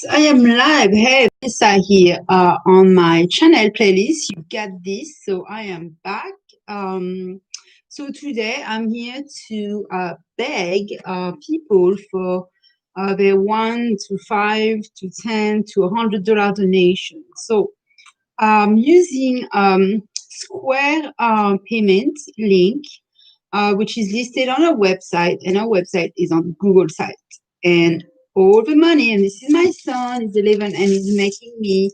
Yes, I am live. Hey, Vanessa here on my channel playlist. You got this. So I am back. So today I'm here to beg people for their 1 to 5 to 10 to $100 donation. So using Square payment link, which is listed on our website, and our website is on Google site. And all the money, and this is my son, he's 11, and he's making me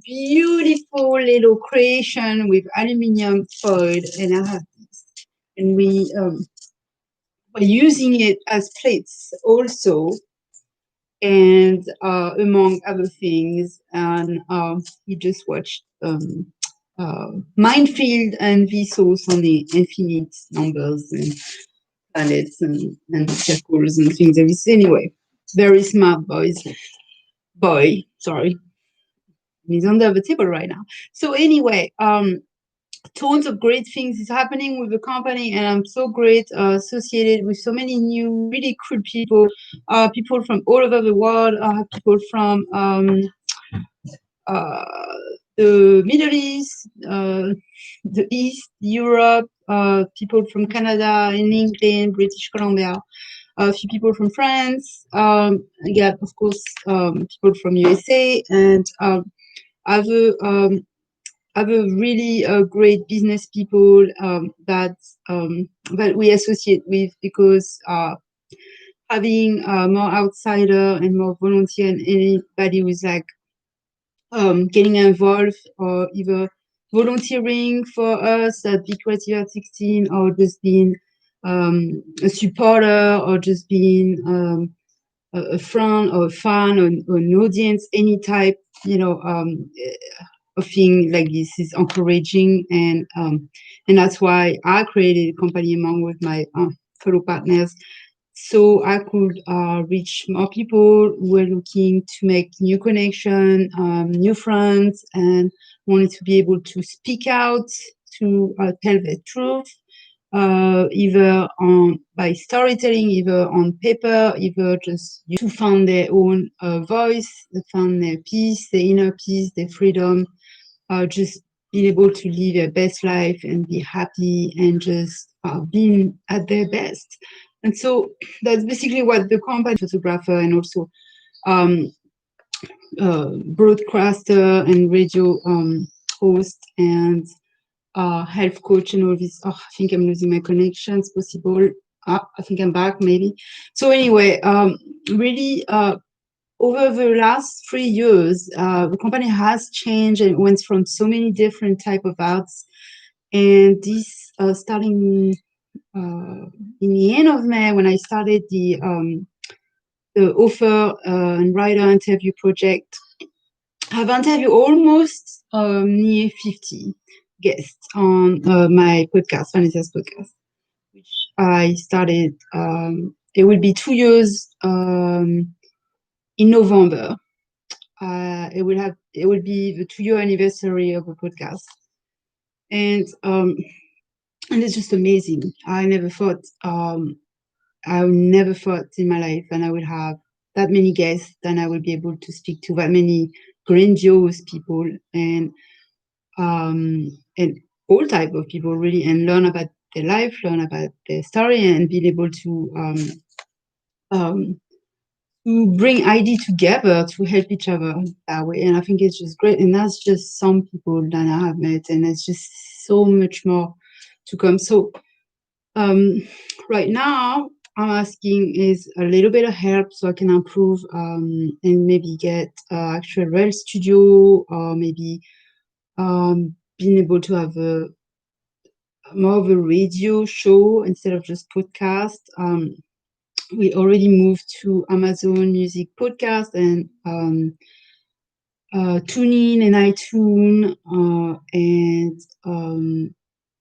beautiful little creation with aluminum foil, and I have this. And we're using it as plates also, and among other things. And we just watched Minefield and Vsauce on the infinite numbers and planets and circles and things like this. Anyway, very smart boy. Sorry, he's under the table right now. So anyway, tons of great things is happening with the company, and I'm so great associated with so many new, really cool people. People from all over the world. People from uh, the Middle East, the East, Europe, people from Canada and England, British Columbia, a few people from France. I got, of course, people from USA, and other really great business people that we associate with, because having more outsider and more volunteer and anybody who's like getting involved or either volunteering for us at Be Creative at 16, or just being a supporter, or just being a friend or a fan, or an audience, any type, of thing like this is encouraging, and that's why I created a company along with my fellow partners, so I could reach more people who were looking to make new connection, new friends, and wanted to be able to speak out, to tell the truth, either by storytelling, either on paper, either just to find their own voice, to find their peace, their inner peace, their freedom, just being able to live their best life and be happy, and just being at their best. And so that's basically what the company, photographer and also broadcaster and radio host and health coach and all this. Oh, I think I'm losing my connection. It's possible. I think I'm back maybe. So anyway, really over the last 3 years, the company has changed and went from so many different type of arts. And this starting in the end of May, when I started the author and writer interview project, I've interviewed almost near 50 guests on my podcast, Vanessa's podcast, which I started. It will be 2 years in November. It will be the 2-year anniversary of the podcast, and it's just amazing. I never thought in my life that I would have that many guests, and I will be able to speak to that many grandiose people, and all type of people really, and learn about their life, learn about their story, and be able to bring ID together to help each other that way. And I think it's just great. And that's just some people that I have met, and it's just so much more to come. So right now I'm asking is a little bit of help so I can improve and maybe get actual real studio, or maybe being able to have more of a radio show instead of just podcast. We already moved to Amazon Music Podcast and TuneIn and iTunes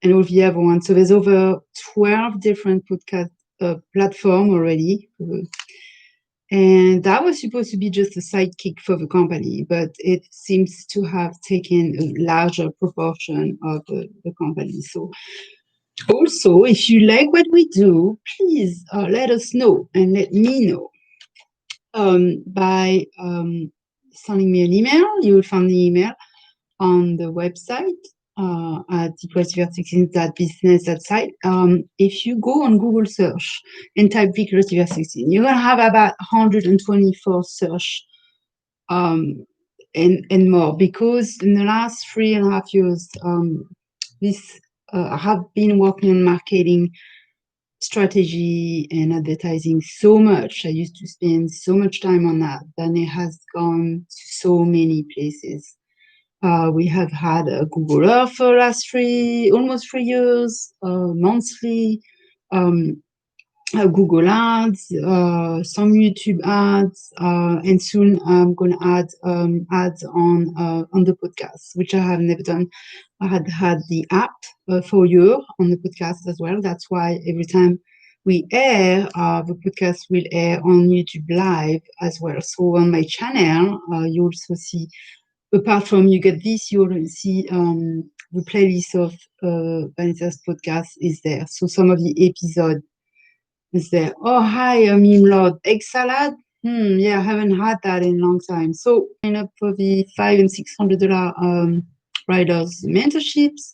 and all the other ones. So there's over 12 different podcast platform already. And that was supposed to be just a sidekick for the company, but it seems to have taken a larger proportion of the company. So also, if you like what we do, please let us know and let me know by sending me an email. You will find the email on the website at creativeart16.business.site. If you go on Google search and type Creativeart16, you're going to have about 124 search and more, because in the last 3.5 years, I have been working on marketing strategy and advertising so much. I used to spend so much time on that, and it has gone to so many places. We have had a Google Earth for the last almost 3 years, monthly, Google ads, some YouTube ads, and soon I'm going to add ads on the podcast, which I have never done. I had the app for a year on the podcast as well. That's why every time we air, the podcast will air on YouTube Live as well. So on my channel, you also see, apart from you get this, you will see the playlist of Vanessa's podcast is there. So some of the episodes is there. Oh, hi, Lord. Egg salad? Yeah, I haven't had that in a long time. So sign up for the $500 and $600 writers mentorships.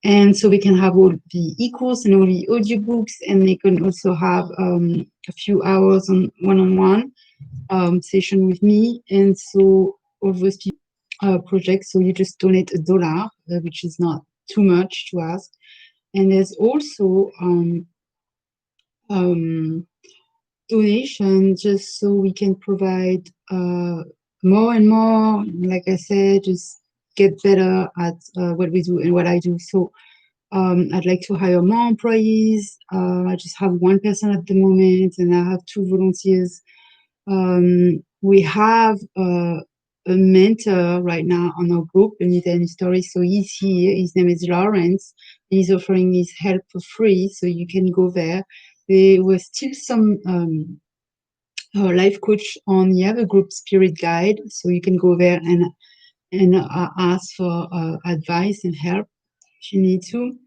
And so we can have all the e-course and all the audiobooks, and they can also have a few hours on one-on-one session with me. And so all those projects, so you just donate $1, which is not too much to ask. And there's also donation, just so we can provide more and more, like I said, just get better at what we do and what I do. So I'd like to hire more employees. I just have one person at the moment, and I have 2 volunteers. We have a mentor right now on our group, Anytime Story. So he's here. His name is Lawrence. He's offering his help for free, so you can go there. There was still some life coach on the other group, Spirit Guide, so you can go there and ask for advice and help if you need to.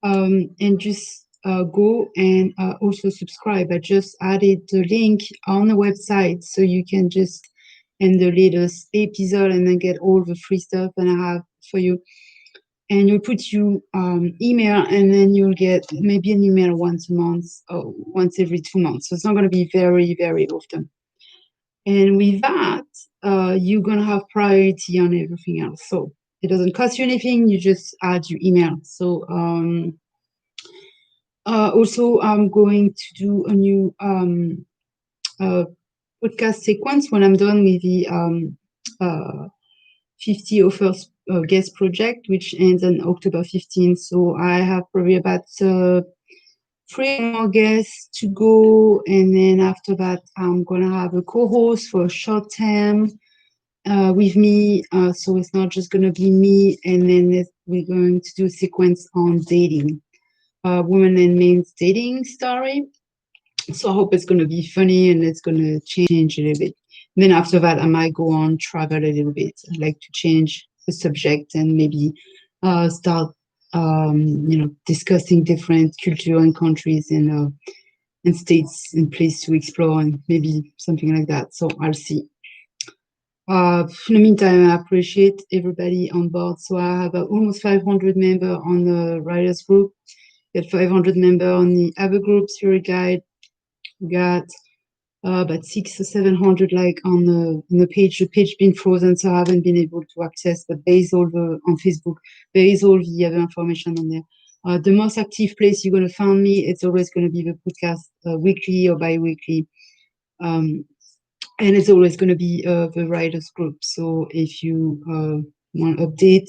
And just go and also subscribe. I just added the link on the website, so you can just end the latest episode and then get all the free stuff that I have for you. And you'll put you email, and then you'll get maybe an email once a month or once every 2 months. So it's not going to be very, very often. And with that, you're going to have priority on everything else. So it doesn't cost you anything. You just add your email. So also, I'm going to do a new podcast sequence when I'm done with the 50 offers guest project, which ends on October 15th. So I have probably about 3 more guests to go, and then after that, I'm gonna have a co-host for a short term with me. So it's not just gonna be me, and then we're going to do a sequence on dating, women and men's dating story. So I hope it's going to be funny and it's going to change a little bit. And then after that, I might go on travel a little bit. I'd like to change the subject and maybe start, discussing different culture and countries and states and places to explore, and maybe something like that. So I'll see. In the meantime, I appreciate everybody on board. So I have almost 500 members on the writers group. We have 500 members on the other group, Spirit Guide. We got about 600 or 700 on the page. The page been frozen, so I haven't been able to access. But there is all on Facebook. There is all the other information on there. The most active place you're going to find me, it's always going to be the podcast, weekly or bi-weekly, and it's always going to be the writers group. So if you want to update,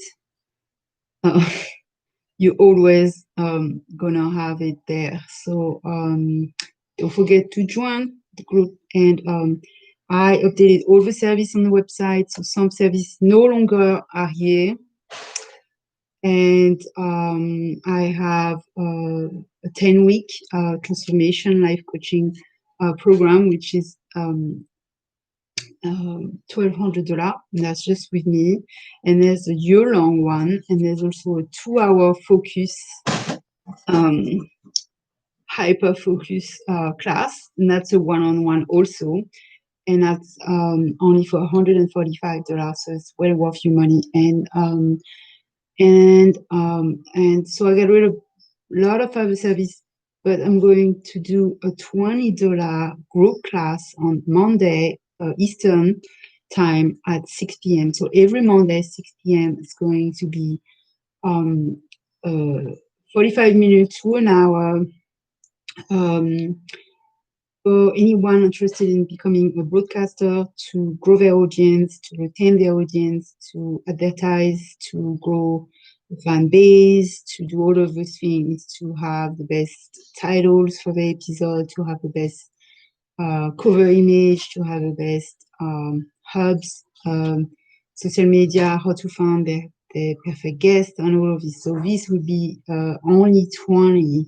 you're always gonna have it there. So don't forget to join the group. And I updated all the service on the website, so some services no longer are here. And I have a 10-week transformation life coaching program, which is $1,200, and that's just with me. And there's a year-long one, and there's also a 2-hour focus, hyper focus class, and that's a one-on-one also. and that's only for $145, so it's well worth your money. And so I got rid of a lot of other service, but I'm going to do a $20 group class on Monday Eastern time at 6 p.m. So every Monday 6 p.m. is going to be um, uh, 45 minutes to an hour. Um, for anyone interested in becoming a broadcaster, to grow their audience, to retain their audience, to advertise, to grow the fan base, to do all of those things, to have the best titles for the episode, to have the best cover image, to have the best hubs, social media, how to find the perfect guest, and all of this. So this would be only $20.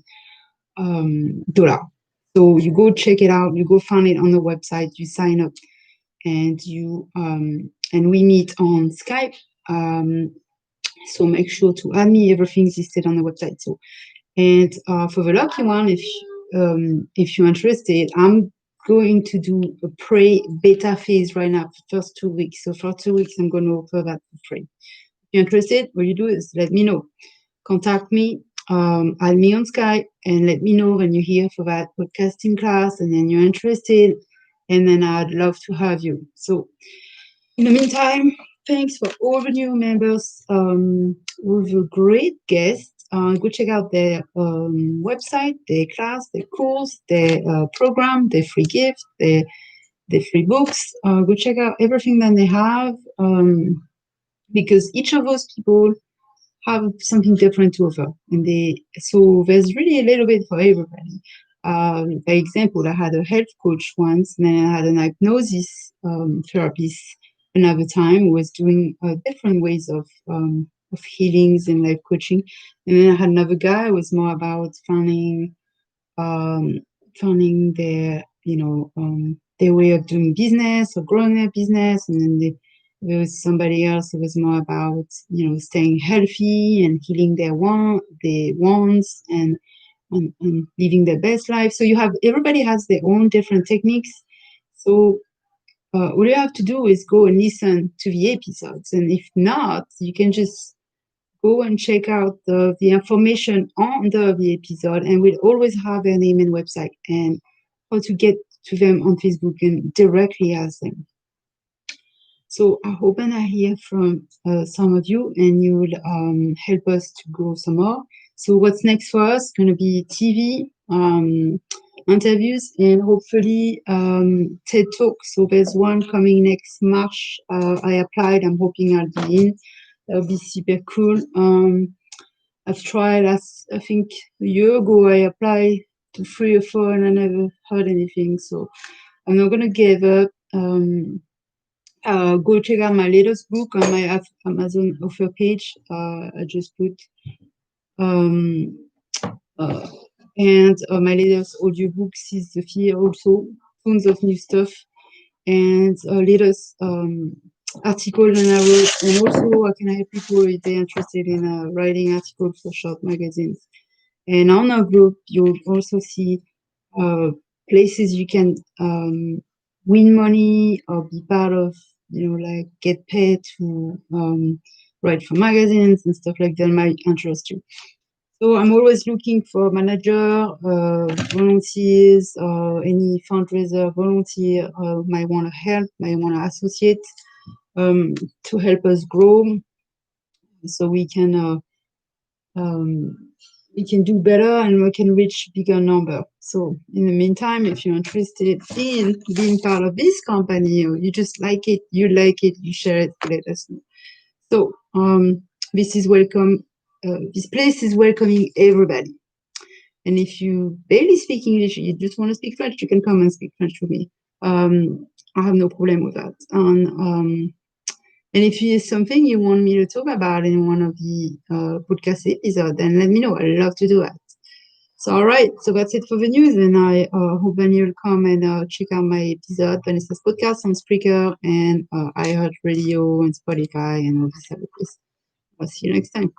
So you go check it out, you go find it on the website, you sign up, and and we meet on Skype. So make sure to add me. Everything's listed on the website. So, and for the lucky one, if you're interested, I'm going to do a pre-beta phase right now, for first 2 weeks. So for 2 weeks, I'm going to offer that for free. If you're interested, what you do is let me know. Contact me, add me on Skype, and let me know when you're here for that podcasting class, and then you're interested, and then I'd love to have you. So in the meantime, thanks for all the new members. With a great guest. Go check out their website, their class, their course, their program, their free gift, their free books. Go check out everything that they have, because each of those people have something different to offer, and so there's really a little bit for everybody. For example, I had a health coach once, and then I had an hypnosis therapist another time who was doing different ways of healings and life coaching, and then I had another guy who was more about um, finding their way of doing business or growing their business, and then there was somebody else who was more about staying healthy and healing their wants and living their best life. So everybody has their own different techniques. So all you have to do is go and listen to the episodes, and if not, you can just go and check out the information under the episode, and we'll always have their name and website and how to get to them on Facebook and directly ask them. So I hope and I hear from some of you, and you'll help us to grow some more. So what's next for us? Going to be TV, interviews, and hopefully TED Talk. So there's one coming next March. I applied. I'm hoping I'll be in. That'll be super cool. I've tried, I think a year ago, I applied to 3 or 4 and I never heard anything. So I'm not going to give up. Go check out my latest book on my Amazon offer page. I just put, and my latest audiobook is the fear also, tons of new stuff, and latest article that I wrote, and also I can help people if they're interested in writing articles for short magazines. And on our group, you'll also see places you can win money or be part of, like get paid to write for magazines and stuff like that might interest you. So I'm always looking for manager, volunteers, any fundraiser volunteer might want to help, might want to associate to help us grow, so we can do better and we can reach bigger number. So in the meantime, if you're interested in being part of this company, or you just like it, you share it, let us know. So this is welcome. This place is welcoming everybody. And if you barely speak English, you just want to speak French, you can come and speak French with me. I have no problem with that. And if there's something you want me to talk about in one of the podcast episodes, then let me know. I'd love to do that. So, all right. So that's it for the news. And I hope that you'll come and check out my episode, Vanessa's podcast on Spreaker and iHeartRadio and Spotify and all this other place. I'll see you next time.